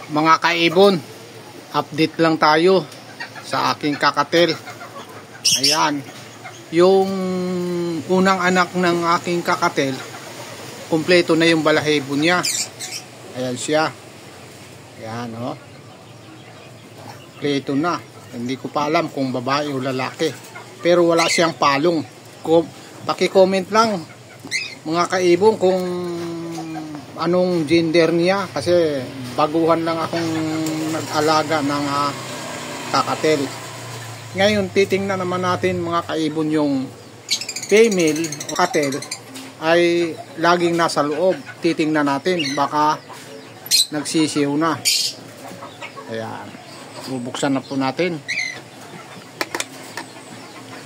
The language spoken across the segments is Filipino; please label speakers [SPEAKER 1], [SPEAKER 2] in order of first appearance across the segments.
[SPEAKER 1] Mga kaibon, update lang tayo sa aking kakatel. Ayan, yung unang anak ng aking kakatel, kumpleto na yung balahibo niya. Ayan siya. Ayan, oh. Kumpleto na. Hindi ko pa alam kung babae o lalaki, pero wala siyang palong. Paki-comment lang mga kaibon kung anong gender niya, kasi baguhan lang akong nag-alaga ng kakatel. Ngayon titingnan naman natin mga kaibon, yung female kakatel ay laging nasa loob. Titingnan natin, baka nagsisiw na. Ayan, bubuksan na po natin.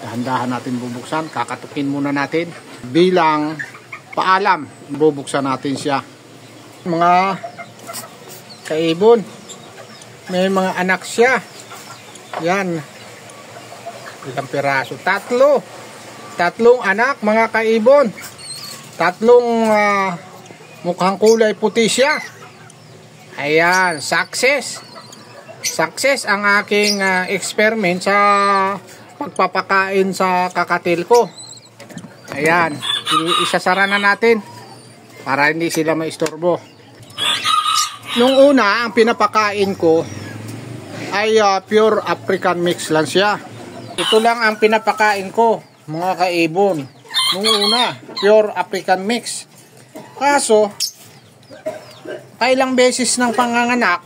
[SPEAKER 1] Dahan-dahan natin bubuksan, kakatukin muna natin bilang paalam. Bubuksan natin siya. Mga kaibon, may mga anak siya. Yan, ilang piraso? Tatlong anak mga kaibon. Tatlong mukhang kulay puti siya. Ayan, success ang aking experiment sa pagpapakain sa kakatil ko. Ayan, isasara na natin para hindi sila maistorbo. Nung una, ang pinapakain ko ay pure African mix lang siya. Ito lang ang pinapakain ko mga kaibon. Nung una, pure African mix. Kaso, kailang beses ng panganganak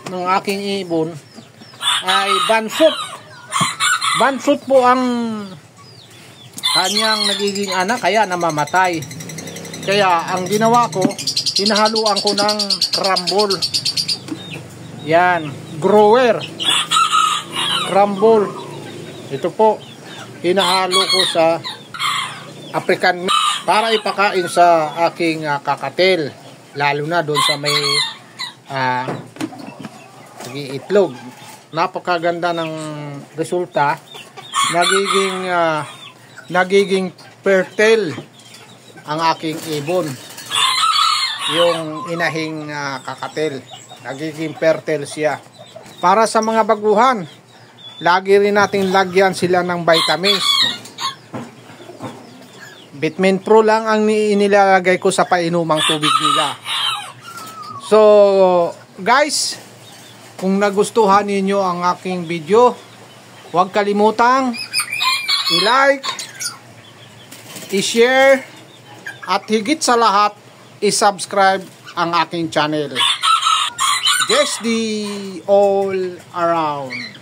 [SPEAKER 1] ng aking ibon ay Banfoot po ang kanyang nagiging anak, kaya namamatay. Kaya ang ginawa ko, hinahaluan ko ng Crumble. Yan, grower Crumble. Ito po, hinahalo ko sa African mix para ipakain sa aking kakatel, lalo na doon sa may itlog. Napakaganda ng resulta. Nagiging fertile ang aking ibon. Yung inahing kakatel, nagiging fertile siya. Para sa mga baguhan, lagi rin nating lagyan sila ng vitamins. Vitamin Pro lang ang inilalagay ko sa painumang tubig nila. So guys, kung nagustuhan ninyo ang aking video, huwag kalimutang i-like, i-share, at higit sa lahat, i-subscribe ang aking channel. Just the all around.